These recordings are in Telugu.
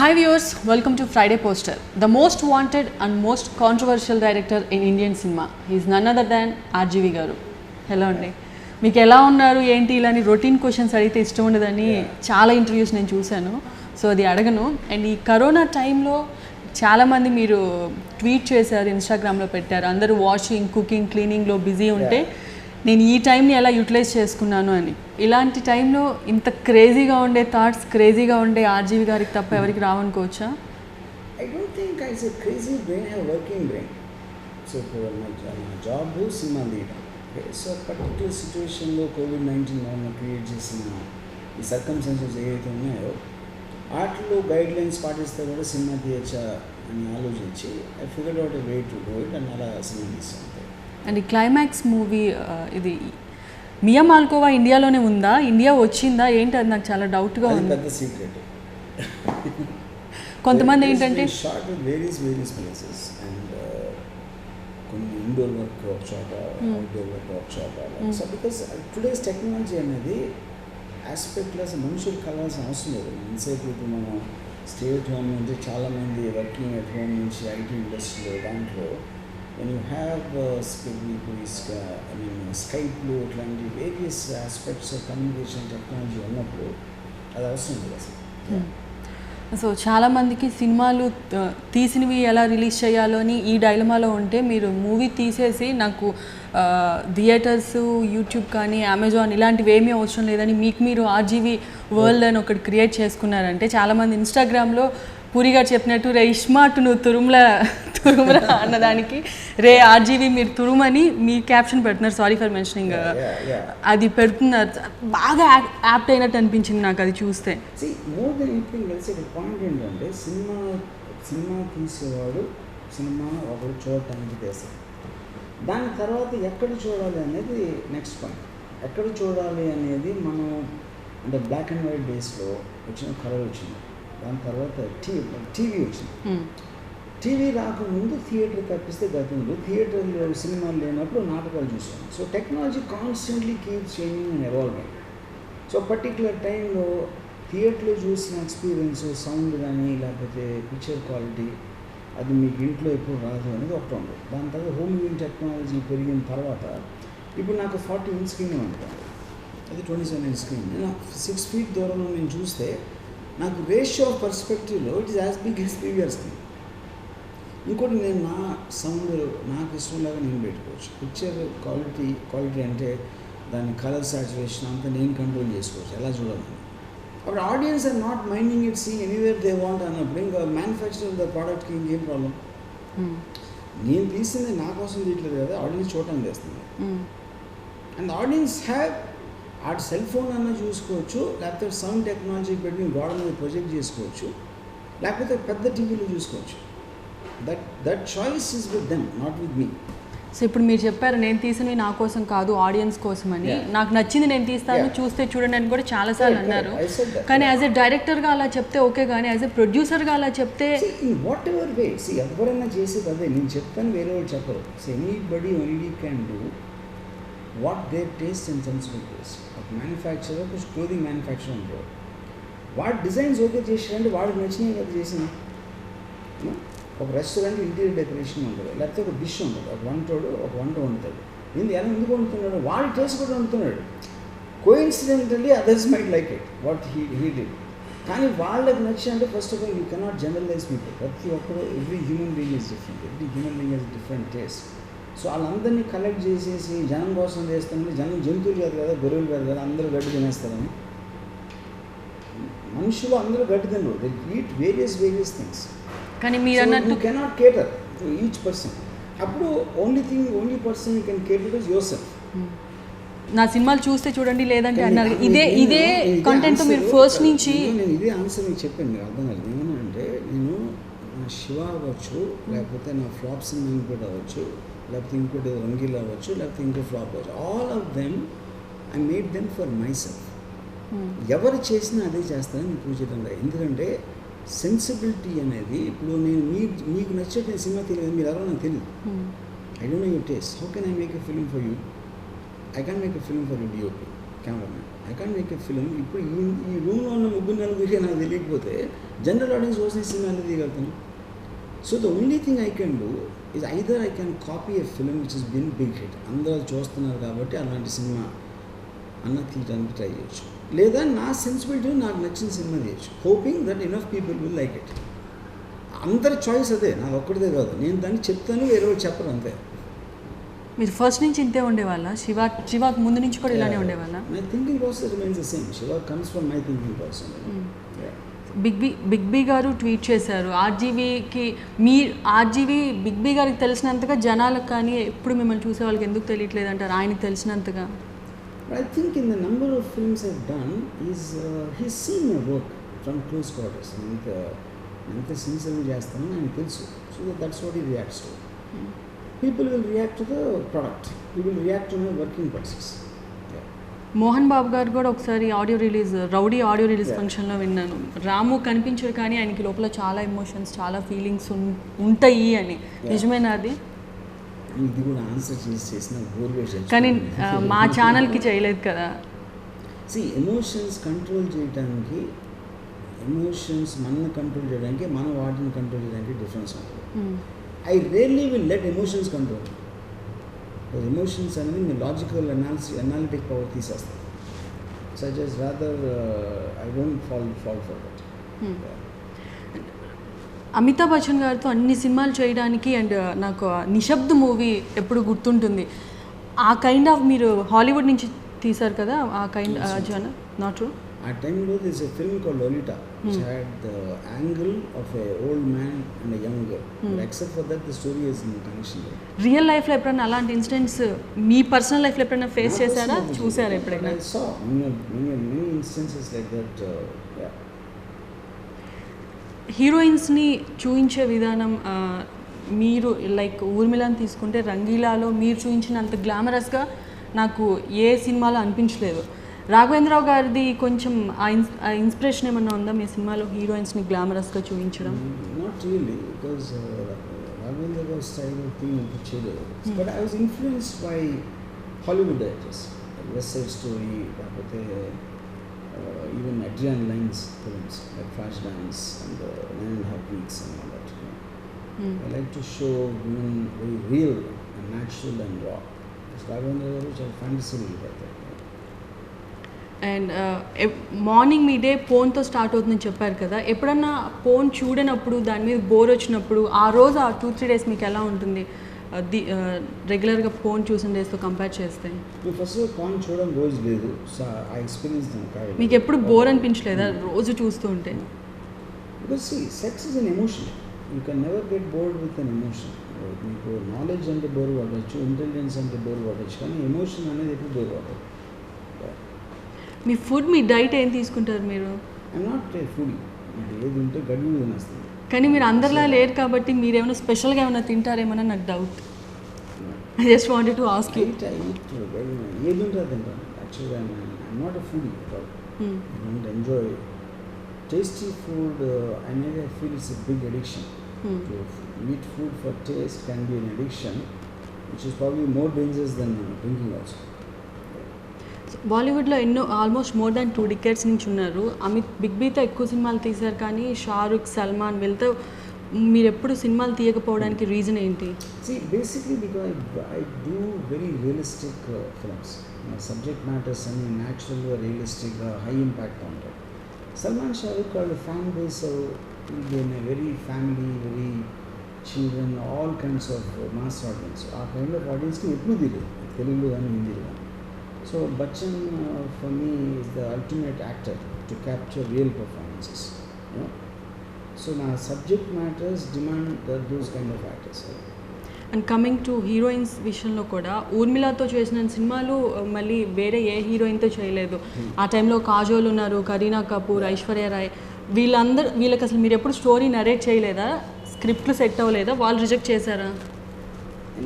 Hi viewers, welcome to Friday Poster. The most wanted and most controversial director in Indian cinema. He is none other than RGV garu. Hello అండి, మీకు ఎలా ఉన్నారు ఏంటి ఇలాని రొటీన్ క్వశ్చన్స్ అడిగితే ఇష్టం ఉండదని చాలా ఇంటర్వ్యూస్ నేను చూశాను. సో అది అడగను. అండ్ ఈ కరోనా టైంలో చాలామంది మీరు ట్వీట్ చేశారు, ఇన్స్టాగ్రామ్లో పెట్టారు, అందరూ వాషింగ్, కుకింగ్, క్లీనింగ్లో బిజీ ఉంటే నేను ఈ టైంని ఎలా యూటిలైజ్ చేసుకున్నాను అని. ఇలాంటి టైంలో ఇంత క్రేజీగా ఉండే థాట్స్, క్రేజీగా ఉండే ఆర్జీవి గారికి తప్ప ఎవరికి రావనుకోవచ్చా? I don't think I say crazy brain, I have working brain. So for my job cinema తీయడం. సో పర్టికులర్ సిచ్యువేషన్లో కోవిడ్-19 వల్ల క్రియేట్ చేసిన ఈ సర్కమ్స్టాన్సెస్ ఏవైతే ఉన్నాయో వాటిలో గైడ్ లైన్స్ పాటిస్తే కూడా సినిమా తీయచ్చా అని ఆలోచించి I figured out a way to do it and అలా సినిమా తీస్తాను. అండ్ ఈ క్లైమాక్స్ మూవీ ఇది మియా మాల్కోవా ఇండియాలోనే ఉందా, ఇండియా వచ్చిందా ఏంటి, అది నాకు చాలా డౌట్గా ఉంది. పెద్ద సీక్రెట్. కొంతమంది ఏంటంటే short with various places and కొన్ని ఇండోర్ వర్క్ ఒక చోట, అవుట్డోర్ వర్క్ ఒక చోట. సో బికాస్ టుడేస్ టెక్నాలజీ అనేది ఆస్పెక్ట్లో అసలు మనుషులు కలవాల్సిన అవసరం లేదు. ఇన్సేపు ఇప్పుడు మనం స్టే అట్ హోమ్ నుంచి చాలామంది వర్కింగ్ అట్ హోమ్ నుంచి ఐటీ ఇండస్ట్రీలో దాంట్లో when you have స్కైప్లు ఇట్లాంటి various aspects of communication technology ఉన్నప్పుడు అది అవసరం లేదు అసలు. సో చాలామందికి సినిమాలు తీసినవి ఎలా రిలీజ్ చేయాలో అని ఈ డైలమాలో ఉంటే మీరు మూవీ తీసేసి నాకు థియేటర్స్, యూట్యూబ్ కానీ అమెజాన్ ఇలాంటివి ఏమీ అవసరం లేదని మీకు మీరు ఆర్జీవి వరల్డ్ అని ఒకటి క్రియేట్ చేసుకున్నారంటే చాలామంది ఇన్స్టాగ్రామ్లో పూరి గారు చెప్పినట్టు రే ఇష్మార్ట్ నువ్వు తురుముల అన్నదానికి రే ఆర్జీవి మీరు తురుమని మీ క్యాప్షన్ పెడుతున్నారు, సారీ ఫర్ మెన్షనింగ్, అది పెడుతున్నారు. బాగా యాప్ట్ అయినట్టు అనిపించింది నాకు అది చూస్తే. మోర్ దెన్ ఎనీథింగ్ ఎల్స్ ఒక పాయింట్ ఏంటంటే సినిమా తీసేవాడు సినిమా ఒకరు చూడటానికి తీస్తాడు. దాని తర్వాత ఎక్కడ చూడాలి అనేది నెక్స్ట్ పాయింట్. ఎక్కడ చూడాలి అనేది మనం అంటే బ్లాక్ అండ్ వైట్ డేస్లో వచ్చిన కలర్ వచ్చింది, దాని తర్వాత టీవీ వచ్చింది. టీవీ రాకముందు థియేటర్ తప్పిస్తే గతంలో థియేటర్లో సినిమాలు లేనప్పుడు నాటకాలు చూసాను. So technology constantly keeps changing and evolving. So particular టైంలో థియేటర్లో చూసిన ఎక్స్పీరియన్స్, సౌండ్ కానీ లేకపోతే పిక్చర్ క్వాలిటీ అది మీకు ఇంట్లో ఎప్పుడు రాదు అనేది ఒకటి ఉండదు. దాని తర్వాత హోమ్ విన్ టెక్నాలజీ పెరిగిన తర్వాత ఇప్పుడు నాకు 40 ఇంచ్ స్క్రీన్ ఉంటుంది, అది 27 ఇంచ్ స్క్రీన్. 6 feet దూరంలో నేను చూస్తే నాకు రేషియో ఆఫ్ పర్స్పెక్టివ్లో it is as big as previous screen. ఇంకోటి నేను నా సౌండ్ నాకు ఇష్టంలాగా నేను పెట్టుకోవచ్చు. పిక్చర్ క్వాలిటీ అంటే దాని కలర్ సాచురేషన్ అంతా నేను కంట్రోల్ చేసుకోవచ్చు ఎలా చూడాలని. అప్పుడు audience are not minding it, see anywhere they want అన్నప్పుడు ఇంకా మ్యానుఫ్యాక్చర్ ద ప్రోడక్ట్కి ఇంకేం ప్రాబ్లం. నేను తీసింది నా కోసం తీయట్లేదు కదా, ఆడియన్స్ చూడటానికి చేస్తుంది. అండ్ ఆడియన్స్ హ్యావ్ ఆ సెల్ ఫోన్ అన్నా చూసుకోవచ్చు, లేకపోతే సౌండ్ టెక్నాలజీ పెట్టి గోడ మీద ప్రొజెక్ట్ చేసుకోవచ్చు, లేకపోతే పెద్ద టీవీలో చూసుకోవచ్చు. That choice is with them, not with me. So ఇప్పుడు మీరు చెప్పారు నేను తీసినవి నా కోసం కాదు ఆడియన్స్ కోసం అని. నాకు నచ్చింది నేను తీస్తాను, చూస్తే చూడండి అని కూడా చాలాసార్లు అన్నారు. కానీ యాజ్ ఎ డైరెక్టర్గా అలా చెప్తే ఓకే, కానీ యాజ్ ఎ ప్రొడ్యూసర్గా అలా చెప్తే వాట్ ఎవర్ వే ఎవరైనా చేసేది అదే. నేను చెప్తాను, వేరే వాళ్ళు చెప్పరు. So anybody only can do what their taste and sensible taste. ఒక మ్యానుఫ్యాక్చరర్, ఒక క్లోదింగ్ మ్యానుఫ్యాక్చరర్ ఉంటాడు, వాడు డిజైన్స్ ఓకే చేసాడంటే వాడికి నచ్చినవి కదా చేసింది. ఒక రెస్టారెంట్ ఇంటీరియర్ డెకరేషన్ ఉంటుంది, లేకపోతే ఒక డిష్ ఉంటుంది, ఒక వంటోడు ఒక వంట వండుతాడు. ఎందుకు వండుతున్నాడు, వాడి టేస్ట్ కూడా వండుతున్నాడు. Coincidentally others might like it what he did. కానీ వాళ్ళకి నచ్చిందంటే first of all you cannot generalise people. ప్రతి ఒక్కరు every human being is different, every human being is different taste. So వాళ్ళందరినీ కలెక్ట్ చేసేసి జనం కోసం చేస్తామని, జంతువులు కాదు కదా, గొర్రెలు కాదు కదా, అందరూ గడ్డి తినేస్తారని. మనుషులు అందరూ గడ్డి తినరు, దే ఈట్ వేరియస్ థింగ్స్. కానీ మీరు అన్నట్టు you cannot cater to each person. అప్పుడు only person you can cater is yourself. నా సినిమాలు చూస్తే చూడండి లేదంటే అన్నారు, ఇదే కంటెంట్ మీరు ఫస్ట్ నుంచి. నేను ఇదే ఆన్సర్ మీకు చెప్పాను, మీరు అర్థం కాదు. ఏమన్నా నేను నా శివ అవ్వచ్చు, లేకపోతే నా ఫ్లాప్ సినిమా ఇంకోటి అవ్వచ్చు, లేకపోతే ఇంకోటి రంగీల్ అవ్వచ్చు, లేకపోతే ఇంకో ఫ్లాప్ అవ్వచ్చు. All of them I made them for my self. ఎవరు చేసినా అదే చేస్తానని ప్రూవ్ చేయడం లేదు. ఎందుకంటే సెన్సిబిలిటీ అనేది ఇప్పుడు నేను మీకు నచ్చేట సినిమా తెలియదు, మీరు ఎవరో నాకు తెలియదు. I don't no your taste. How can I make a film for you? I can make a film for you DOP. Cameraman. I can't make a film. ఇప్పుడు ఈ రూమ్లో ఉన్న ముగ్గురు నలుగురికి నాకు తెలియకపోతే జనరల్ ఆడియన్స్ కోసం ఈ సినిమా అనేది తీయగలుగుతాను. So the only thing I can do is either I can copy a film which is been big hit, అందరూ చూస్తున్నారు కాబట్టి అలాంటి సినిమా అన్న తీయడానికి ట్రై చేయొచ్చు, లేదా నా సెన్సిబిలిటీ నాకు నచ్చిన సినిమా తీయచ్చు, hoping that enough people will like it. అందరి చాయిస్ అదే, నాది ఒక్కడిదే కాదు. నేను దాన్ని చెప్తాను, వేరే వాళ్ళు చెప్పరు, అంతే. మీరు ఫస్ట్ నుంచి ఇంతే ఉండేవాళ్ళ? శివాకి ముందు నుంచి కూడా ఇలానే ఉండేవాళ్ళ? My thinking process remains the same. Siva comes from my thinking process. Big B గారు ట్వీట్ చేశారు, ఆర్జీవీకి బిగ్ బి గారికి తెలిసినంతగా జనాలకు కానీ ఎప్పుడు మిమ్మల్ని చూసే వాళ్ళకి ఎందుకు తెలియట్లేదు అంటారు, ఆయనకి తెలిసినంతగా? I think in the number of films I've done, he's seen my work from close quarters. ఎంత సిన్సియర్గా చేస్తానో ఆయనకు తెలుసు. So that's what he reacts to. People will react to the product. He will react to my working process. Mohan Babu గారు కూడా ఒకసారి రౌడీ ఆడియో రిలీజ్ ఫంక్షన్లో విన్నాను, రాము కనిపించారు కానీ ఆయనకి లోపల చాలా ఎమోషన్స్, చాలా ఫీలింగ్స్ ఉంటాయి అని. నిజమేనా అది? ఇది కూడా ఆన్సర్ చేసిన కానీ మా ఛానల్కి చేయలేదు కదా. ఎమోషన్స్ కంట్రోల్ చేయడానికి, ఎమోషన్స్ మనల్ని కంట్రోల్ చేయడానికి, మన వాటిని కంట్రోల్ చేయడానికి డిఫరెన్స్ ఉంటుంది. I really will let emotions control. Emotions అనేది మీ లాజికల్ అనాలిటిక్ పవర్ తీసేస్తాయి. So I just rather I don't fall for that. Amitabh Bachchan గారితో అన్ని సినిమాలు చేయడానికి అండ్ నాకు నిశ్శబ్ద్ మూవీ ఎప్పుడు గుర్తుంటుంది. ఆ కైండ్ ఆఫ్ మీరు హాలీవుడ్ నుంచి తీశారు కదా, ఆ కైండ్ జన నాట్ ట్రూ. ఆ టైంలో this a film called Lolita which had the angle of a old man and a young girl. But except for that the story is in connection. Real లైఫ్లో ఎప్పుడైనా అలాంటి ఇన్సిడెంట్స్ మీ పర్సనల్ లైఫ్లో ఎప్పుడైనా ఫేస్ చేశారా, చూసారా ఎప్పుడైనా? I saw many instances like that. Yeah. హీరోయిన్స్ని చూపించే విధానం, మీరు లైక్ ఊర్మిళని తీసుకుంటే రంగీలాలో మీరు చూపించినంత గ్లామరస్గా నాకు ఏ సినిమాలో అనిపించలేదు. రాఘవేంద్రరావు గారిది కొంచెం ఆ ఇన్స్పిరేషన్ ఏమన్నా ఉందా మీ సినిమాలో హీరోయిన్స్ని గ్లామరస్గా చూపించడం? నాట్ రియల్లీ, బికాజ్ రాఘవేంద్ర గారి స్టైల్ థింగ్ అనిపించలేదు. But I was influenced by Hollywood directors, west side story, లేకపోతే even Adrian Lyne's films like Flashdance and 9.5 Weeks and all that. I like to show women very real and natural and raw. Ravindra which I fantasy like that. And morning me day ఫోన్తో స్టార్ట్ అవుతుందని చెప్పారు కదా, ఎప్పుడన్నా ఫోన్ చూడనప్పుడు దాని మీద బోర్ వచ్చినప్పుడు ఆ రోజు ఆ 2-3 డేస్ మీకు ఎలా ఉంటుంది రెగ్యులర్గా ఫోన్ చూసిన డేస్తో కంపేర్ చేస్తే? ఫస్ట్ ఫోన్ చూడడం రోజు లేదు, సో ఆ ఎక్స్పీరియన్స్ మీకు ఎప్పుడు బోర్ అనిపించలేదా రోజు చూస్తూ ఉంటే? Because sex is an emotion, you can never get bored with an emotion. మీకు నాలెడ్జ్ అంటే బోర్ పడవచ్చు, ఇంటెలిజెన్స్ అంటే బోర్ పడవచ్చు, కానీ ఎమోషన్ అనేది ఎప్పుడు బోర్ పడదు. మీ ఫుడ్, మీ డైట్ ఏం తీసుకుంటారు మీరు? ఐఎమ్ నాట్ ఏ ఫుడ్, అంటే ఏది ఉంటే గడువు తినేస్తాను. కానీ మీరు అందరిలా లేరు కాబట్టి మీరు ఏమైనా స్పెషల్గా ఏమైనా తింటారేమన్నా నాకు doubt. I just wanted to ask you. ఏది ఉంటుంది తింటాను. యాక్చువల్గా I'm not a food. I don't enjoy tasty food అనేది. I feel it's a big addiction. To eat food for taste can be an addiction which is probably more dangerous than drinking also. బాలీవుడ్లో ఆల్మోస్ట్ మోర్ దాన్ 2 decades నుంచి ఉన్నారు. బిగ్ బీతో ఎక్కువ సినిమాలు తీశారు, కానీ షారుఖ్, సల్మాన్ వీళ్ళతో మీరు ఎప్పుడు సినిమాలు తీయకపోవడానికి రీజన్ ఏంటి? Basically because I do very realistic films. Subject matters అన్ని న్యాచురల్గా, రియలిస్టిక్గా, హై ఇంపాక్ట్గా ఉంటాయి. సల్మాన్, షారుఖ్ వాళ్ళ fan base very family, very children, all kinds of mass audience. ఆ కైండ్ ఆఫ్ ఆడియన్స్కి ఎప్పుడు తెలియదు, తెలుగులో కానీ హిందీలో కానీ. So Bachchan for me is the ultimate actor to capture real performances. You know? So now subject matters demand those kind of actors. And coming to heroines విషయంలో కూడా ఊర్మిళతో చేసిన సినిమాలు మళ్ళీ వేరే ఏ హీరోయిన్తో చేయలేదు. ఆ టైంలో కాజోల్ ఉన్నారు, కరీనా కపూర్, ఐశ్వర్య రాయ్, వీళ్ళకి అసలు మీరు ఎప్పుడు స్టోరీ నరేట్ చేయలేదా? స్క్రిప్ట్లు సెట్ అవ్వలేదా? వాళ్ళు రిజెక్ట్ చేశారా? I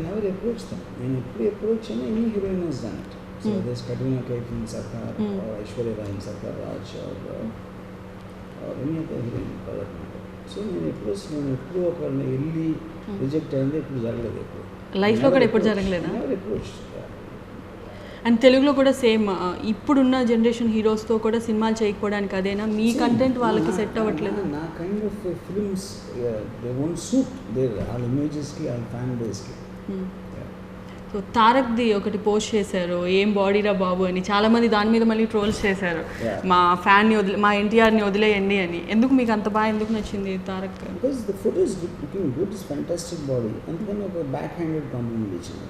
never approached them. నేను ఎప్పుడు అప్రోచ్ అయినా any heroine has done it. So this Kareena Kaif in సర్కార్, ఐశ్వర్య రాయ్ ఇన్ సర్కార్ Raj, any other heroine for that matter. So నేను ఎప్పుడు ఒకరిని వెళ్ళి రిజెక్ట్ అయింది ఎప్పుడు జరగలేదు. ఎప్పుడు లైఫ్లో కూడా ఎప్పుడు జరగలేదా? Never approach. అండ్ తెలుగులో కూడా సేమ్ ఇప్పుడున్న జనరేషన్ హీరోస్తో కూడా సినిమాలు చేయకపోవడానికి అదేనా మీ కంటెంట్ వాళ్ళకి సెట్ అవ్వట్లేదు? నా kind of films they won't suit their వాళ్ళ ఇమేజెస్కి వాళ్ళ ఫ్యాన్ బేస్కి. సో తారక్ది ఒకటి పోస్ట్ చేశారు, ఏం బాడీరా బాబు అని. చాలామంది దాని మీద మళ్ళీ ట్రోల్స్ చేశారు, మా ఫ్యాన్ని మా ఎన్టీఆర్ని వదిలేయండి అని. ఎందుకు మీకు అంత బాగా ఎందుకు నచ్చింది Tarak? Because the photo is looking good, is fantastic body, అందుకని ఒక బ్యాక్ హ్యాండెడ్ కాంప్లిమెంట్ ఇచ్చింది.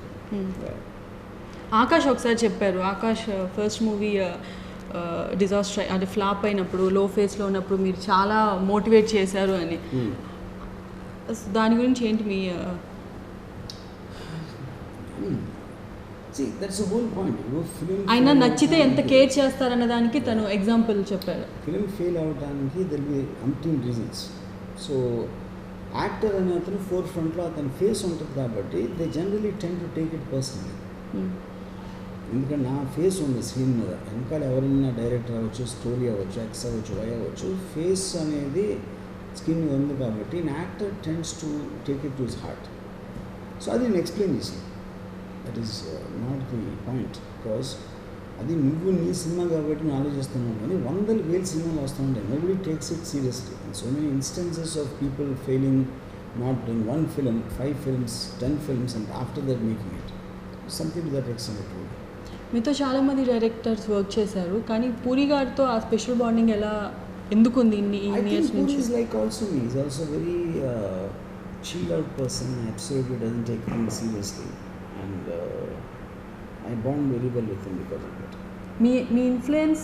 ఆకాష్ ఒకసారి చెప్పారు, ఆకాష్ ఫస్ట్ మూవీ డిజాస్టర్ అంటే ఫ్లాప్ అయినప్పుడు, లో ఫేస్లో ఉన్నప్పుడు మీరు చాలా మోటివేట్ చేశారు అని. దాని గురించి ఏంటి మీ See, that's the whole point. ఆయన నచ్చితే ఎంత కేర్ చేస్తారన్న దానికి తను ఎగ్జాంపుల్ చెప్పారు. ఫిలిం ఫెయిల్ అవడానికి దెర్ బి అంటిన్ రీజన్స్. సో యాక్టర్ అనే అతను ఫోర్ ఫ్రంట్లో అతని ఫేస్ ఉంటుంది కాబట్టి they generally tend to take it personally. ఎందుకంటే నా ఫేస్ ఉంది స్క్రీన్ మీద, వెనకాల ఎవరైనా డైరెక్టర్ అవ్వచ్చు, స్టోరీ అవ్వచ్చు, ఎక్స్ అవ్వచ్చు, వై అవ్వచ్చు, ఫేస్ అనేది స్క్రీన్ మీద ఉంది కాబట్టి actor tends to take it to his heart. So అది నేను ఎక్స్ప్లెయిన్ చేసాను. That is not the point, because అది నువ్వు నీ సినిమా కాబట్టి నేను ఆలోచిస్తున్నాను, కానీ 100,000 సినిమాలు వస్తూ ఉంటాయి. Nobody takes it seriously. And so many instances of people failing, not doing 1 film, 5 films, 10 films, and after that making it. Something to that extent. మీతో చాలామంది డైరెక్టర్స్ వర్క్ చేశారు, కానీ పూరి గారితో ఆ స్పెషల్ బాండింగ్ ఎలా ఎందుకు ఉంది ఇన్ని ఇయర్స్ నుంచి? Puri is like also me. He's also very chilled out person. Absolutely doesn't take things seriously, and I bond very well with him because of that. Me influence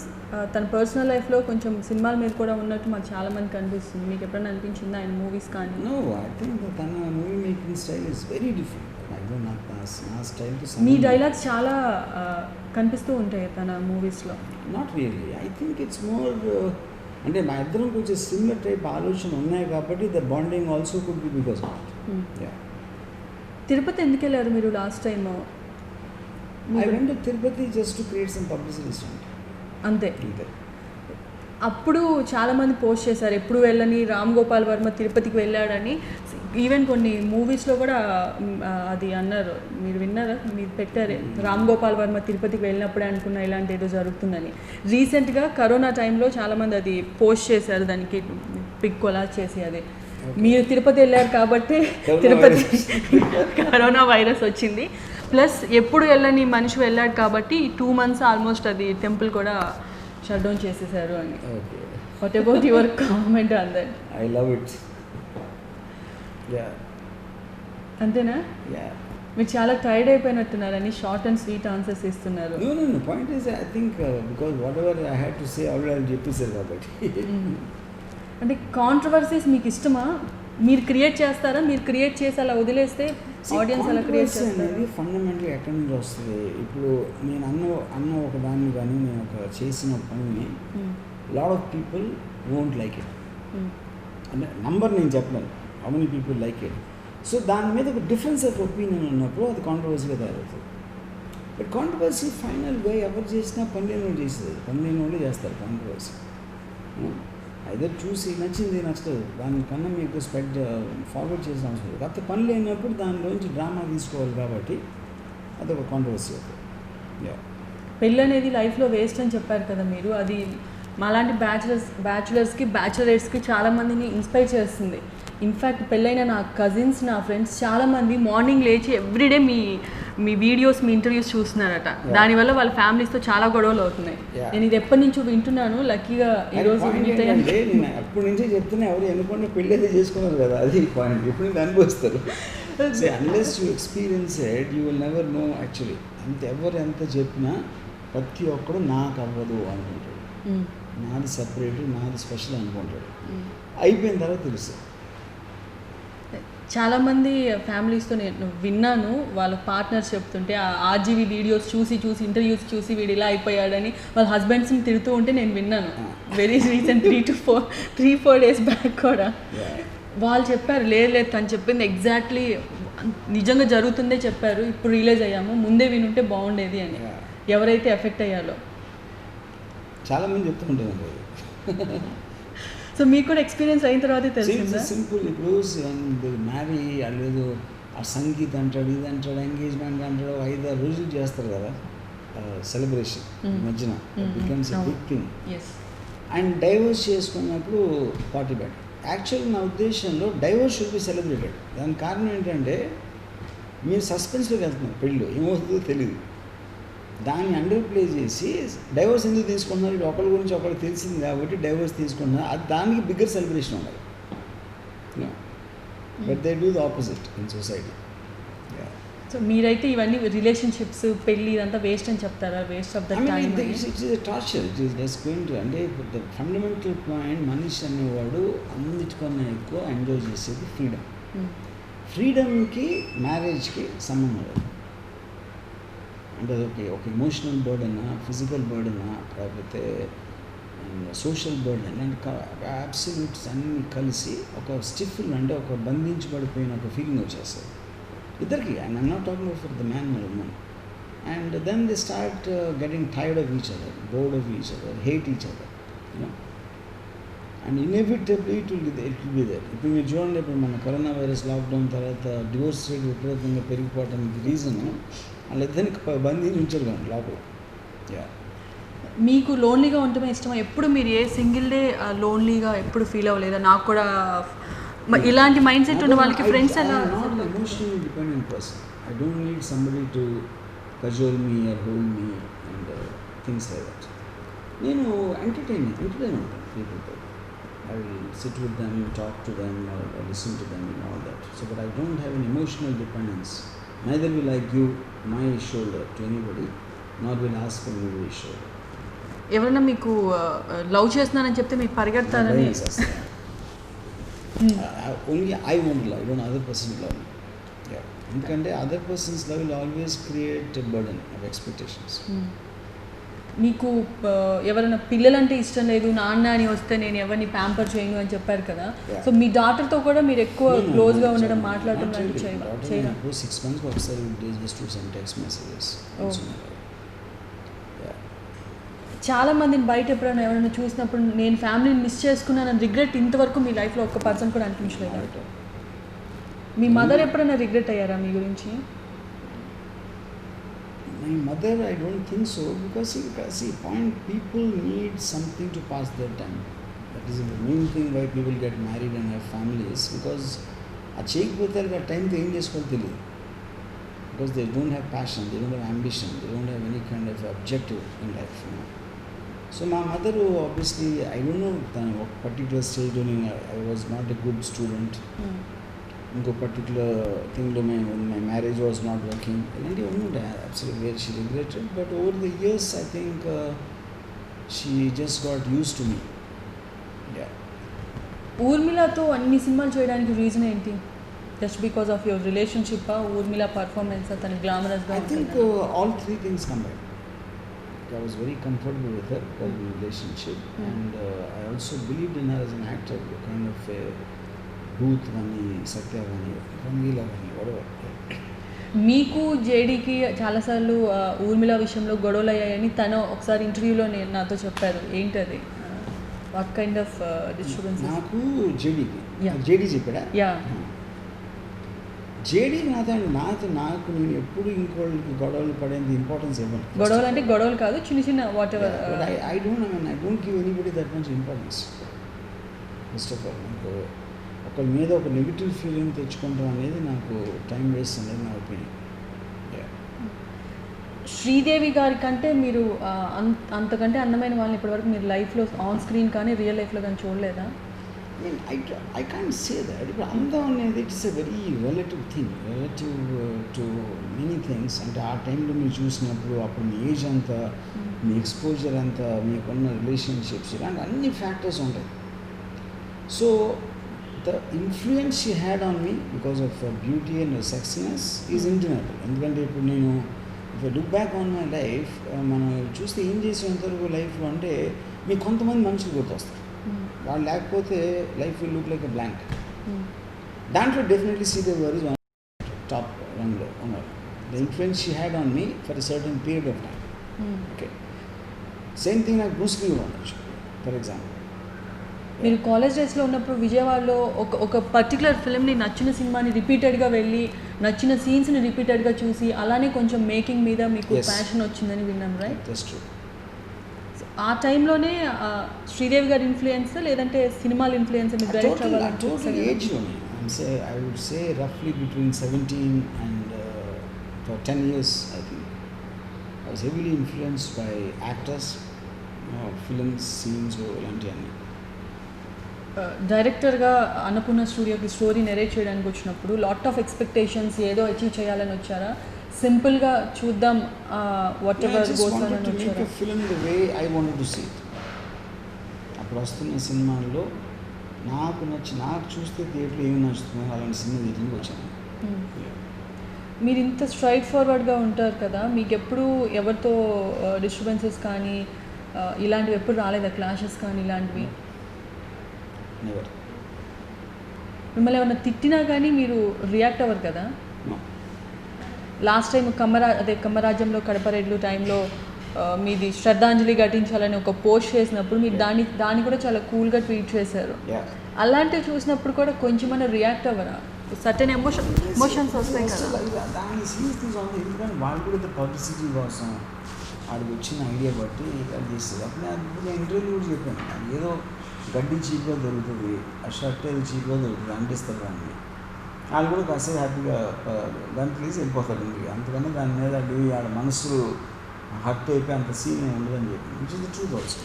తన పర్సనల్ లైఫ్లో కొంచెం సినిమాల మీద కూడా ఉన్నట్టు మాకు చాలామంది కనిపిస్తుంది. మీకు ఎప్పుడైనా అనిపించిందా ఆయన మూవీస్ కానీ? No, I think that తన movie making style is very different. నా స్టైల్ మీ డైలాగ్స్ చాలా కనిపిస్తూ ఉంటాయి తన మూవీస్లో. Not really. I think it's more అంటే మా ఇద్దరం కొంచెం సిమిలర్ టైప్ ఆలోచన ఉన్నాయి కాబట్టి the bonding also could be because of it. Tirupati ఎందుకు వెళ్ళారు మీరు last time? I went to Tirupati just to create some publicity stunt. అంతే. అప్పుడు చాలామంది పోస్ట్ చేశారు, ఎప్పుడు వెళ్ళని రామ్ గోపాల్ వర్మ తిరుపతికి వెళ్ళాడని. ఈవెన్ కొన్ని మూవీస్లో కూడా అది అన్నారు, మీరు విన్నారా? మీరు పెట్టారే, రామ్ గోపాల్ వర్మ తిరుపతికి వెళ్ళినప్పుడే అనుకున్నా ఇలాంటి ఏదో జరుగుతుందని. రీసెంట్గా కరోనా టైంలో చాలామంది అది పోస్ట్ చేశారు, దానికి పిక్ కొలాజ్ చేసి. అది మీరు తిరుపతి వెళ్ళారు కాబట్టి తిరుపతి కరోనా వైరస్ వచ్చింది. ప్లస్ ఎప్పుడు వెళ్ళని మనిషి వెళ్ళాడు కాబట్టి 2 months ఆల్మోస్ట్ అది టెంపుల్ కూడా షట్ డౌన్ చేసేసారు అని. What about your comment on that? I love it. అంతేనా? మీరు చాలా టైర్డ్ అయిపోయినట్టున్నారని షార్ట్ అండ్ స్వీట్ ఆన్సర్స్ ఇస్తున్నారు. No, point is I think because whatever I had to say already I'll చెప్పేసారు కాబట్టి. అంటే కాంట్రవర్సీస్ మీకు ఇష్టమా? మీరు క్రియేట్ చేస్తారా? మీరు క్రియేట్ చేసి అలా వదిలేస్తే ఆడియన్స్ అలా క్రియేట్ చేస్తారు. ఫండమెంటల్ ఎక్కడి నుంచి వస్తుంది? ఇప్పుడు నేను అన్న ఒక దాన్ని కానీ నేను ఒక చేసిన పనిని lot of people won't like it. అంటే నంబర్ నేను చెప్పలేను how many people like it. So దాని మీద ఒక డిఫరెన్స్ ఆఫ్ ఒపీనియన్ ఉన్నప్పుడు అది కాంట్రవర్సీగా తయారవుతుంది. బట్ కాంట్రవర్సీ ఫైనల్గా ఎవరు చేసినా పని లేని వాళ్ళు చేసేది, పని లేని వాళ్ళు చేస్తారు కాంట్రవర్సీ. అయితే చూసి నచ్చింది నచ్చలేదు దానికన్నా మీకు స్ప్రెడ్ ఫార్వర్డ్ చేసిన అవసరం లేదు. కాకపోతే పని లేనప్పుడు దానిలోంచి డ్రామా తీసుకోవాలి కాబట్టి అదొక కాంట్రవర్సీ అవుతుంది. పెళ్ళి అనేది లైఫ్లో వేస్ట్ అని చెప్పారు కదా మీరు. అది మాలాంటి బ్యాచులర్స్కి బ్యాచులరేట్స్కి చాలామందిని ఇన్స్పైర్ చేస్తుంది. ఇన్ఫ్యాక్ట్ పెళ్ళైన నా కజిన్స్, నా ఫ్రెండ్స్ చాలామంది మార్నింగ్ లేచి ఎవ్రీడే మీ వీడియోస్, మీ ఇంటర్వ్యూస్ చూస్తున్నారట. దానివల్ల వాళ్ళ ఫ్యామిలీస్తో చాలా గొడవలు అవుతున్నాయి. నేను ఇది ఎప్పటి నుంచో వింటున్నాను. లక్కీగా ఈరోజు నేను అప్పటి నుంచే చెప్తున్నా, ఎవరు ఎన్నుకుంటే పెళ్ళి అయితే చేసుకున్నారు కదా, అది పాయింట్. ఎప్పుడు నుంచి అనుభవిస్తారు. Unless you experience it you will never know actually. ఎవరు ఎంత చెప్పినా ప్రతి ఒక్కడు నాకు అవ్వదు అనుకుంటాడు, నాది సపరేట్, నాది స్పెషల్ అనుకుంటాడు. అయిపోయిన తర్వాత తెలుస్తుంది. చాలామంది ఫ్యామిలీస్తో నేను విన్నాను, వాళ్ళ పార్ట్నర్స్ చెప్తుంటే ఆర్జీవి వీడియోస్ చూసి ఇంటర్వ్యూస్ చూసి వీడు ఇలా అయిపోయాడని వాళ్ళ హస్బెండ్స్ని తిడుతూ ఉంటే నేను విన్నాను. వెరీ రీసెంట్ 3-4 days బ్యాక్ కూడా వాళ్ళు చెప్పారు, లేదు తను చెప్పింది ఎగ్జాక్ట్లీ నిజంగా జరుగుతుందే చెప్పారు, ఇప్పుడు రియలైజ్ అయ్యాము, ముందే వినుంటే బాగుండేది అని. ఎవరైతే ఎఫెక్ట్ అయ్యాలో చాలామంది చెప్తుంటారు. సో మీకు కూడా ఎక్స్పీరియన్స్ అయిన తర్వాతే తెలిసిందా? సింపుల్. ఇప్పుడు మ్యారీ లేదు, ఆ సంగీత్ అంటాడు, ఇది అంటాడు, ఎంగేజ్మెంట్ అంటాడు, 5-6 రోజులు చేస్తారు కదా. సెలబ్రేషన్ మధ్యన becomes a big thing. Yes. And divorce చేసుకున్నప్పుడు పార్టీ బ్యాట్. యాక్చువల్లీ నా ఉద్దేశంలో డైవర్స్ షుడ్ బి సెలబ్రేటెడ్. దానికి కారణం ఏంటంటే మీరు సస్పెన్స్లోకి వెళ్తున్నారు, పెళ్ళి ఏమవుతుందో తెలియదు, దాన్ని అండర్ ప్లే చేసి డైవర్స్ ఎందుకు తీసుకుంటున్నారు, ఇది ఒకరి గురించి ఒకరికి తెలిసింది కాబట్టి డైవర్స్ తీసుకుంటున్నారు, అది దానికి బిగ్గర్ సెలబ్రేషన్ ఉండాలి. But they do the opposite in society. So మీరైతే ఇవన్నీ రిలేషన్షిప్స్ పెళ్ళి ఇదంతా వేస్ట్ అని చెప్తారా? Waste of the time. It's torture. It is just going to, అంటే ద ఫండమెంటల్ పాయింట్, మనిషి అనేవాడు అన్నిటికన్నా ఎక్కువ ఎంజాయ్ చేసేది ఫ్రీడమ్. ఫ్రీడమ్కి మ్యారేజ్కి సంబంధం లేదు. అంటే ఒక ఎమోషనల్ బర్డెనా, ఫిజికల్ బర్డెనా, లేకపోతే సోషల్ బర్డెన్ అంటే అబ్సల్యూట్స్ అన్నీ కలిసి ఒక స్టిఫ్, అంటే ఒక బంధించబడిపోయిన ఒక ఫీలింగ్ వచ్చేస్తుంది ఇద్దరికి. And I'm not talking for the man and women. And then they start getting tired of each other, bored of each other, hate each other, you know. And inevitably it will be there. ఇప్పుడు మీరు చూడండి, ఇప్పుడు మన కరోనా వైరస్ లాక్డౌన్ తర్వాత డివోర్స్ రేట్ విపరీతంగా పెరిగిపోవడానికి రీజన్ వాళ్ళిద్దరికి బంధించి ఉంచారు కానీ లోపల. మీకు లోన్లీగా ఉండటమే ఇష్టమా? ఎప్పుడు మీరు ఏ సింగిల్ డే లోన్లీగా ఎప్పుడు ఫీల్ అవ్వలేదా? నాకు కూడా ఇలాంటి మైండ్ సెట్ ఉన్న వాళ్ళకి ఫ్రెండ్స్ ఎలా? Not emotional dependent person. I don't need somebody to cajole me or hold me and things like that. నేను ఎంటర్టైన్ ఉంటాను పీపుల్తో. I will sit with them, talk to them, or listen to them and all that. So, but I don't have an emotional dependence. Neither will I give my shoulder to anybody, nor will ask for anybody's shoulder. ఎవరైనా మీకు లవ్ చేస్తున్నానని చెప్తే మీకు పరిగెడతారని? Only I won't love, don't other person love me. Yeah. ఎందుకంటే other person's love will always create a burden of expectations. మీకు ఎవరైనా పిల్లలంటే ఇష్టం లేదు, నాన్న అని వస్తే నేను ఎవరిని ప్యాంపర్ చేయను అని చెప్పారు కదా. సో మీ డాటర్తో కూడా మీరు ఎక్కువ క్లోజ్గా ఉండడం, మాట్లాడడం లాంటివి చేయడం? 6 months ఒకసారి just to send text messages. చాలా మందిని బయట ఎప్పుడైనా ఎవరైనా చూసినప్పుడు నేను ఫ్యామిలీని మిస్ చేసుకున్నానని రిగ్రెట్ ఇంతవరకు మీ లైఫ్లో ఒక్క పర్సన్ కూడా అనిపించలేదు? మీ మదర్ ఎప్పుడైనా రిగ్రెట్ అయ్యారా మీ గురించి? My mother, I don't think so, because see, point, people need something to pass their time. That is the main thing why people get married and have families, because a చేయకపోతే ఆ టైంతో ఏం చేసుకోవాలో తెలియదు. Because they don't have passion, they don't have ambition, they don't have any kind of objective in life, you know. So my mother, obviously, I don't know, ఒక particular stage I was not a good student. ఇంకో పర్టికులర్ థింగ్లో my marriage was not working, ఇలాంటివి ఉండే absolutely where she regretted. But over the years I think she just got used to me. ఊర్మిళతో అన్ని సినిమాలు చేయడానికి రీజన్ ఏంటి? Just because of your relationship, Urmila performance, తన గ్లామరస్గా? I think all three things combined. I was very comfortable with her, her relationship, and I also believed in her as an actor, kind of a భూత్ కానీ, సత్య కానీ, రంగీలా కానీ, వడవ. మీకు జేడీకి చాలాసార్లు ఊర్మిళ విషయంలో గొడవలు అయ్యాయని తను ఒకసారి ఇంటర్వ్యూలో నాతో చెప్పారు. ఏంటది? What kind of disturbance? నాకు జేడీ చెప్పాడా? యా. జేడీ నాకు నేను ఎప్పుడు ఇంకోళ్ళకి గొడవలు పడేంత ఇంపార్టెన్స్ ఇవ్వను. గొడవలు అంటే గొడవలు కాదు, చిన్న చిన్న what ever. I don't give anybody that much importance. First of all నాకు ఒకరి మీద ఒక నెగిటివ్ ఫీలింగ్ తెచ్చుకోవడం అనేది నాకు టైం వేస్ట్ అనేది నా ఒపీనియన్. శ్రీదేవి గారి కంటే మీరు అంతకంటే అందమైన వాళ్ళని ఇప్పటివరకు మీరు లైఫ్లో ఆన్ స్క్రీన్ కానీ రియల్ లైఫ్లో కానీ చూడలేదా? I can't say that. ఇప్పుడు అందం అనేది it's a very relative thing, relative to many things. అంటే ఆ టైంలో మీరు చూసినప్పుడు అప్పుడు మీ ఏజ్ అంతా, మీ ఎక్స్పోజర్ అంతా, మీకున్న రిలేషన్షిప్స్, ఇలాంటి అన్ని ఫ్యాక్టర్స్ ఉంటాయి. So the influence she had on me because of her beauty and her sexiness is undeniable. ఎందుకంటే ఇప్పుడు నేను if I look back on my life, మనం చూస్తే ఏం చేసేంతవరకు లైఫ్లో అంటే మీకు కొంతమంది మనుషులు గుర్తొస్తారు. వాళ్ళు లేకపోతే life will look like a blank. దాంట్లో డెఫినెట్లీ శ్రీదేవి గారు టాప్ వన్లో ఉన్నారు. The influence she had on me for a certain period of time. Okay, same thing నాకు బ్రూస్ లీ ఉండొచ్చు ఫర్ ఎగ్జాంపుల్. మీరు కాలేజ్ డేస్లో ఉన్నప్పుడు విజయవాడలో ఒక పర్టికులర్ ఫిల్మ్ని నచ్చిన సినిమాని రిపీటెడ్గా వెళ్ళి నచ్చిన సీన్స్ని రిపీటెడ్గా చూసి అలానే కొంచెం మేకింగ్ మీద మీకు ప్యాషన్ వచ్చిందని విన్నాను, రైట్? Just true. ఆ టైంలోనే శ్రీదేవి గారి ఇన్ఫ్లుయెన్స్ లేదంటే సినిమాల ఇన్ఫ్లుయెన్స్ మీకు డైరెక్ట్ టోటల్ ఏజ్లోనే I would say roughly between 17 and for 10 years, I think. I was heavily influenced by actors, films, scenes, ఇలాంటివన్నీ. డైరెక్టర్గా అన్నపూర్ణ స్టూడియోకి స్టోరీ నెరేట్ చేయడానికి వచ్చినప్పుడు లాట్ ఆఫ్ ఎక్స్పెక్టేషన్స్ ఏదో అచీవ్ చేయాలని వచ్చారా? సింపుల్గా చూద్దాం వాట్ ఎవర్ గోస్ ఆన్ అని వచ్చారా? Film the way I wanted to see it. అప్పుడు వస్తున్న సినిమాల్లో నాకు చూస్తే థియేటర్లో ఏమి నచ్చుతుందో అలాంటి సినిమా తీయడానికి వచ్చాను. మీరు ఇంత స్ట్రైట్ ఫార్వర్డ్గా ఉంటారు కదా, మీకు ఎప్పుడు ఎవరితో డిస్టర్బెన్సెస్ కానీ ఇలాంటివి ఎప్పుడు రాలేదా? క్లాషెస్ కానీ ఇలాంటివి? నెవర్. మిమ్మల్ని ఏమైనా తిట్టినా కానీ మీరు రియాక్ట్ అవ్వరు కదా? లాస్ట్ టైం కమ్మరాజ్యంలో కడపరెడ్లు టైంలో మీది శ్రద్ధాంజలి ఘటించాలని ఒక పోస్ట్ చేసినప్పుడు మీరు దాన్ని కూడా చాలా కూల్గా ట్వీట్ చేశారు. అలాంటివి చూసినప్పుడు కూడా కొంచెమైనా రియాక్ట్ అవ్వరా? సర్టెన్ ఎమోషన్స్ వస్తాయి కదా. దాన్ని సీరియస్ తీసుకోవాలి. ఎందుకంటే వాళ్ళు కూడా పబ్లిసిటీ కోసం వాడికి వచ్చిన ఐడియా బట్టి అది చేస్తుంది. అప్పుడు ఇంటర్వ్యూ కూడా చెప్పాను, ఏదో గడ్డి చీప్గా దొరుకుతుంది, ఆ షర్ట్ ఏదో చీప్గా దొరుకుతుంది అనిపిస్తారు దాన్ని. వాళ్ళు కూడా కాసేపు హ్యాపీగా దాన్ని ప్లీజ్ వెళ్ళిపోతారు ఇంటికి. అంతకన్నా దాని మీద ఆడ మనసు హర్ట్ అయిపోయి అంత సీన్ ఉండదని చెప్పి, which is the truth also.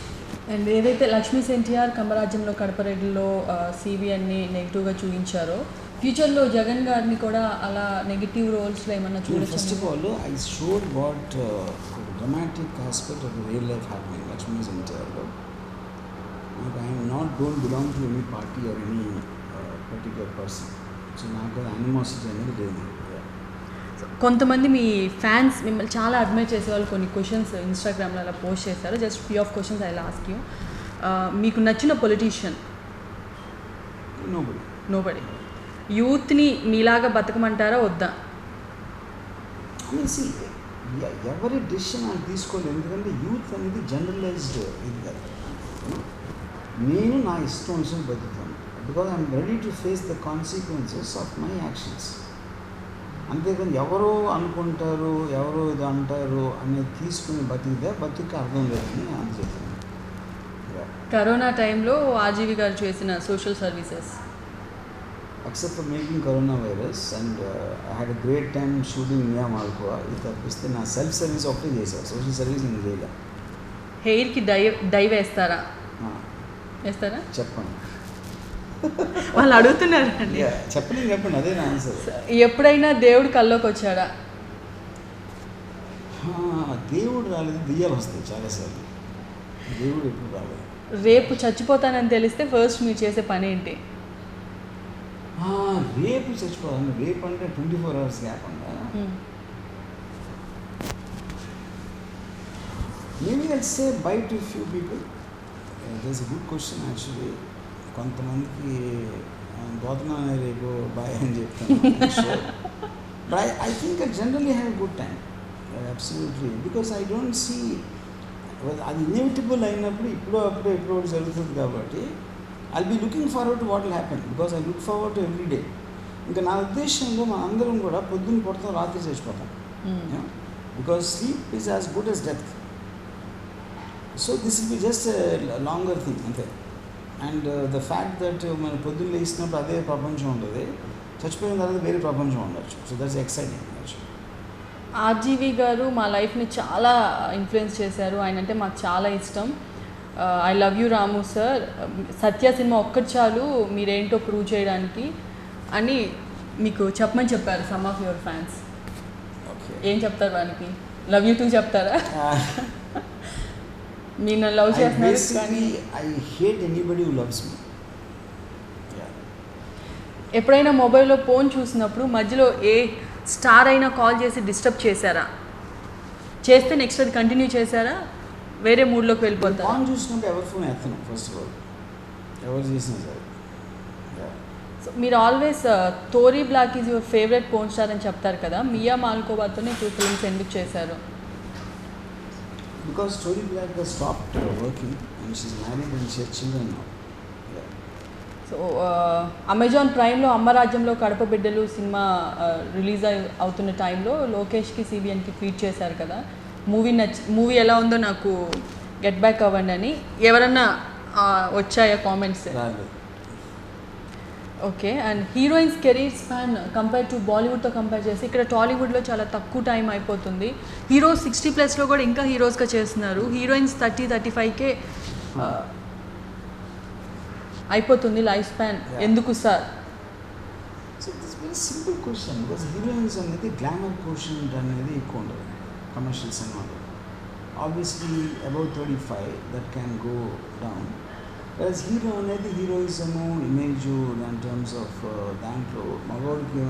And ఏదైతే లక్ష్మీ ఎన్టీఆర్ కమ్మరాజ్యంలో కడపరెడ్డిలో సిబిఎన్ని నెగిటివ్గా చూపించారో, ఫ్యూచర్లో జగన్ గారిని కూడా అలా నెగిటివ్ రోల్స్లో ఏమన్నా చూడొచ్చు? First of all I showed what dramatic aspect of real life happening Lakshmi ఎన్టీఆర్లో. I'm not don't belong to any party or any particular person. So నాకు యానిమాసిటీ అనేది లేదు. కొంతమంది మీ ఫ్యాన్స్ మిమ్మల్ని చాలా అడ్మైర్ చేసేవాళ్ళు కొన్ని క్వశ్చన్స్ ఇన్స్టాగ్రామ్లో అలా పోస్ట్ చేశారు. Just few of questions I will ask you. మీకు నచ్చిన పొలిటీషియన్? నోబడి. యూత్ని మీలాగా బతకమంటారా వద్దా? ఎవరి డెసిషన్ అని తీసుకోలేదు. ఎందుకంటే యూత్ అనేది జనరలైజ్డ్ ఇది కాదు. నేను నా ఇష్టం బతుకుతాను. Because I'm ready to face the consequences of my actions. అంతేకాని ఎవరో అనుకుంటారు, ఎవరో ఇది అంటారు అనేది తీసుకుని బతికి అర్థం లేదని అందుచేస్తాను. కరోనా టైంలో ఆర్జీవి గారు చేసిన social services, except for making corona virus and I had a great time shooting Mia Malkova. ఇది తప్పిస్తే నా సెల్ఫ్ సర్వీస్ ఒకటే చేశాను, సోషల్ సర్వీస్ నేను చేయలే. హెయిర్కి డై వేస్తారా? చెప్పండి. వాళ్ళు అడుగుతున్నారు అండి. చెప్పండి అదే నా ఆన్సర్. ఎప్పుడైనా దేవుడు కల్లోకి వచ్చాడా? దేవుడు రాలేదు, దెయ్యాలు వస్తాయి చాలాసార్లు. దేవుడు ఎప్పుడు రాలేదు. రేపు చచ్చిపోతానని తెలిస్తే ఫస్ట్ మీరు చేసే పని ఏంటి? రేపు చచ్చిపోతాను. రేపు అంటే 24 hours గ్యాప్ అంట. Maybe I'll say bye to few people. That's a good question actually. కొంతమందికి పోతున్నాను రేపు బాయ్ అని చెప్తాను. But I think I generally have good time. Absolutely. Because I don't see అది ఇన్ఎవిటబుల్ అయినప్పుడు ఎప్పుడో జరుగుతుంది కాబట్టి I'll be looking forward to what will happen. Because I look forward to every day. ఇంకా నా ఉద్దేశంలో మన అందరం కూడా పొద్దున్న పుడతాం, రాత్రి చచ్చిపోతాం. Because sleep is as good as death. So this will be just longer thing అంతే. అండ్ ద ఫ్యాక్ట్ దట్ మనం పొద్దున్న లేచినప్పుడు అదే ప్రపంచం ఉంటుంది, చచ్చిపోయిన తర్వాత వేరే ప్రపంచం ఉండొచ్చు. So that's exciting. ఆర్జీవి గారు మా లైఫ్ని చాలా ఇన్ఫ్లుయెన్స్ చేశారు. ఆయన అంటే మాకు చాలా ఇష్టం. I love you Ramu sir. Satya cinema ఒక్కటి చాలు మీరేంటో ప్రూవ్ చేయడానికి అని మీకు చెప్పమని చెప్పారు సమ్ ఆఫ్ యువర్ ఫ్యాన్స్. ఏం చెప్తారు వానికి? లవ్ యూ టూ చెప్తారా? మీరు నన్ను లవ్ చేస్తున్నారు కానీ I hate anybody who loves me. ఎప్పుడైనా మొబైల్లో ఫోన్ చూసినప్పుడు మధ్యలో ఏ స్టార్ అయినా కాల్ చేసి డిస్టర్బ్ చేశారా? చేస్తే నెక్స్ట్ అది కంటిన్యూ చేశారా? వేరే మూడ్లోకి వెళ్ళిపోతారు? ఫోన్ చూసినప్పుడు ఎవరి ఫోన్ ఎత్తను ఫస్ట్ ఆఫ్ ఆల్, ఎవరు చేసినా సరే. సో మీరు always Tori Black is your favourite porn star అని చెప్తారు కదా, మియా మాల్కోవాతోనే 2 ఫిల్మ్స్ ఎందుకు చేశారు? Because Tory Black has stopped working and she's married and she has children now. Yeah. So Amazon ప్రైమ్లో అమ్మరాజ్యంలో కడప బిడ్డలు సినిమా రిలీజ్ అవుతున్న టైంలో లోకేష్కి సిబిఎన్కి ట్వీట్ చేశారు కదా, మూవీ ఎలా ఉందో నాకు గెట్ బ్యాక్ అవ్వండి అని. ఎవరన్నా వచ్చాయా comments? Okay. And heroines career span compare to బాలీవుడ్తో కంపేర్ చేసి ఇక్కడ టాలీవుడ్లో చాలా తక్కువ టైం అయిపోతుంది. హీరోస్ 60+ కూడా ఇంకా హీరోస్గా చేస్తున్నారు. హీరోయిన్స్ 30-35కే అయిపోతుంది లైఫ్ స్పాన్. ఎందుకు sir? So it's very simple question. Because heroines అనేది గ్లామర్ క్వశ్చన్ అనేది ఎక్కువ ఉండదు కమర్షియల్ సినిమాలో. Obviously about 35 that can go down. Plus hero అనేది హీరోయిజము ఇమేజ్ దాని టర్మ్స్ ఆఫ్ దాంట్లో మగవాడికి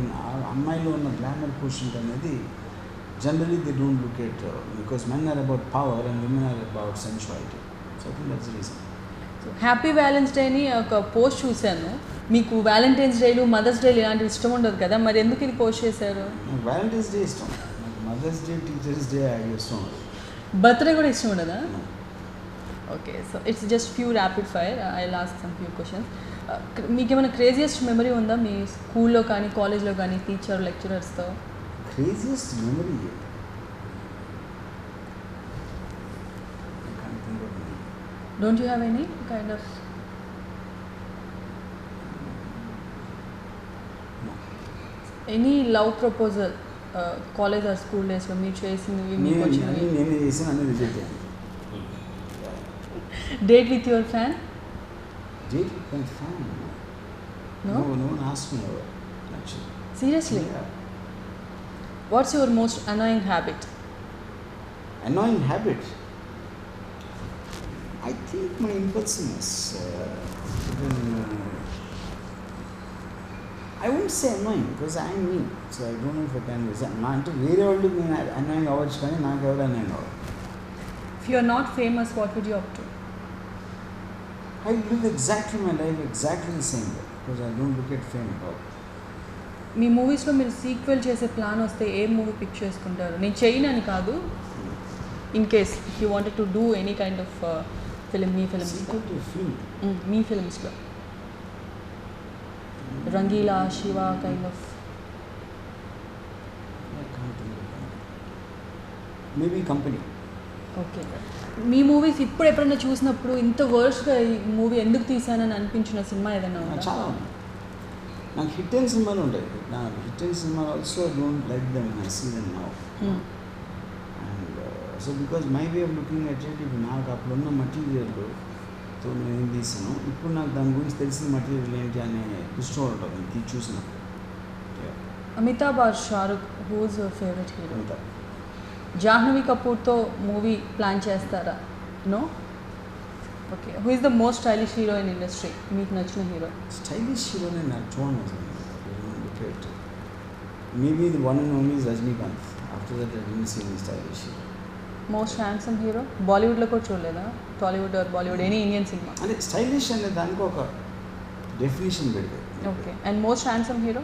అమ్మాయిలో ఉన్న గ్లామర్ క్వశ్చన్ అనేది generally they don't look at because men are about power and women are about sensuality. So I think that's the reason. Happy Valentine's day అని ఒక పోస్ట్ చూశాను. మీకు వ్యాలంటైన్స్ డేలు మదర్స్ డేలు ఇలాంటివి ఇష్టం ఉండదు కదా, మరి ఎందుకు ఇది పోస్ట్ చేశారు? నాకు వ్యాలంటైన్స్ డే ఇష్టం, నాకు మదర్స్ డే టీచర్స్ డే ఇష్టం ఉండదు. బర్త్డే కూడా ఇష్టం ఉండదా? Okay. So it's just few rapid fire. I last some few questions. మీకు ఏమైనా క్రేజియస్ట్ మెమరీ ఉందా మీ స్కూల్లో కానీ కాలేజ్లో కానీ టీచర్ లెక్చరర్స్తో? Craziest memory don't you have any kind of any love proposal college or school డేస్లో మీరు చేసింది మీకు వచ్చినవి? నేనే చేసిన అన్ని రిజెక్ట్ అయ్యాను. Date with your fan? Date with my fan? No? No one asked me ever, actually. Seriously? Yeah. What's your most annoying habit? Annoying habit? I think my impulsiveness. I won't say annoying because I am me. So I don't know if I can use that. Not to very old annoying hours, కానీ నాకు ఎవరు annoying hour. If you are not famous, what would you up to? I live exactly my life exactly the same way because I don't look at fame at all. మీ మూవీస్లో మీరు సీక్వెల్ చేసే ప్లాన్ వస్తే ఏ మూవీ పిక్ చేసుకుంటారు? నేను చేయను అని కాదు, in case if you wanted to do any kind of film, మీ ఫిలిమ్స్లో, మీ ఫిలిమ్స్లో Rangeela, Shiva kind of. Maybe company. Okay. మీ మూవీస్ ఇప్పుడు ఎప్పుడైనా చూసినప్పుడు ఇంత వర్స్ట్గా ఈ మూవీ ఎందుకు తీసానని అనిపించిన సినిమా ఏదైనా ఉందా? చాలా నాకు హిట్ అయిన సినిమాలు ఉంటాయి. నాకు హిట్ అయిన సినిమాలు also don't like them I see them now. And so because my way of looking at it, ఇప్పుడు నాకు అప్పుడున్న మటీరియల్తో నేను ఏం తీసాను, ఇప్పుడు నాకు దాని గురించి తెలిసిన మటీరియల్ ఏంటి అనే ఇష్టం ఉంటుంది ఇది చూసినప్పుడు. Amitabh or Shahrukh, who is your favourite hero? Amitabh. Janhvi కపూర్తో మూవీ ప్లాన్ చేస్తారా? No? Okay. Who is the most stylish hero in industry? మీకు నచ్చిన హీరో? స్టైలిష్ హీరోనే నాకు చూడండి. Maybe the one and only Rajinikanth. After that I didn't see any stylish hero. Most handsome hero? బాలీవుడ్లో కూడా చూడలేదా? Tollywood or Bollywood, any Indian cinema? అంటే స్టైలిష్ అనే దానికి ఒక డెఫినేషన్ పెడతాయి. Okay. And most handsome hero?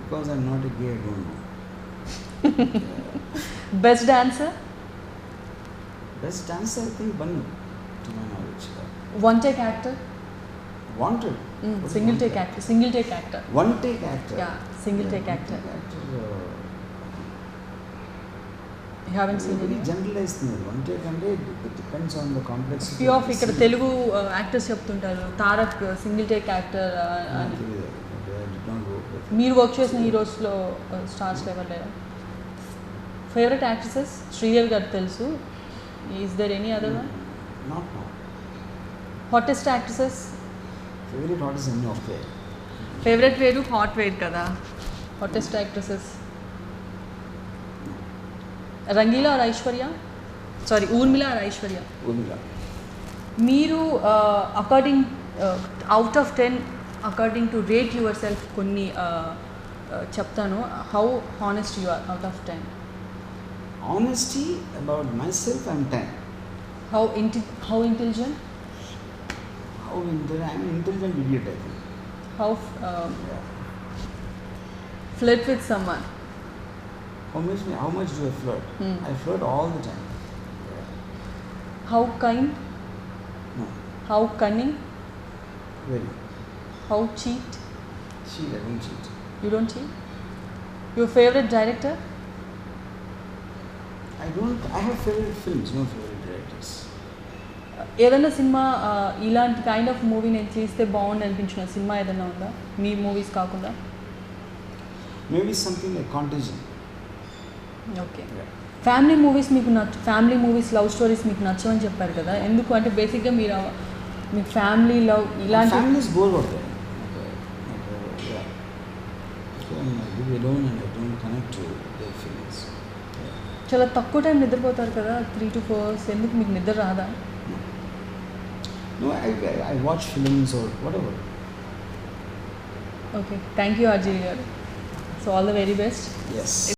Because I'm not a gay, I don't know. Best dancer? Best dancer I think Bunny, to my knowledge. One take actor? Wanted. Single take actor? Single take actor. One take actor. Yeah, single take actor. You haven't seen any? Generalise one take అంటే it depends on the complexity. Few of ఇక్కడ తెలుగు యాక్టర్స్ చెప్తుంటారు, తారక్ సింగిల్ టేక్ యాక్టర్ అని. మీరు వర్క్ చేసిన హీరోస్లో స్టార్స్ ఎవరు లేరా? Favourite actresses? శ్రీదేవి గారు తెలుసు. Is there any other one? Not no. Hottest actresses? Favourite hot is any of they. Favourite వేరు, హాట్ వేరు కదా. Hottest actresses? Rangeela or Aishwarya? Sorry, Urmila or Aishwarya? Urmila. మీరు according out of 10 according to rate yourself కొన్ని చెప్తాను. How honest you are out of 10? Honesty about myself, I'm 10. How intelligent? I'm an intelligent idiot, I think. How flirt with someone? How much do I flirt? I flirt all the time. How kind? No. How cunning? Very. How cheat? Cheat, I don't cheat. You don't cheat? Your favourite director? I have favorite films, no favorite directors. ఏదైనా సినిమా ఇలాంటి కైండ్ ఆఫ్ మూవీ నేను చేస్తే బాగుంది అనిపించిన సినిమా ఏదైనా ఉందా మీ మూవీస్ కాకుండా? Maybe something like Contagion. Okay. Yeah. Family movies మీకు ఫ్యామిలీ మూవీస్ లవ్ స్టోరీస్ మీకు నచ్చవని చెప్పారు కదా, ఎందుకు? అంటే బేసిక్గా మీరు మీ ఫ్యామిలీ లవ్ ఇలాంటి Families bore అవుతాయి. Yeah. So I live alone and I don't connect to their feelings. Yeah. చాలా తక్కువ టైం నిద్రపోతారు కదా, 3 to 4 hours. ఎందుకు మీకు నిద్ర రాదా? No, I watch films or whatever. Okay, thank you RGV గారు. So all the very best. Yes.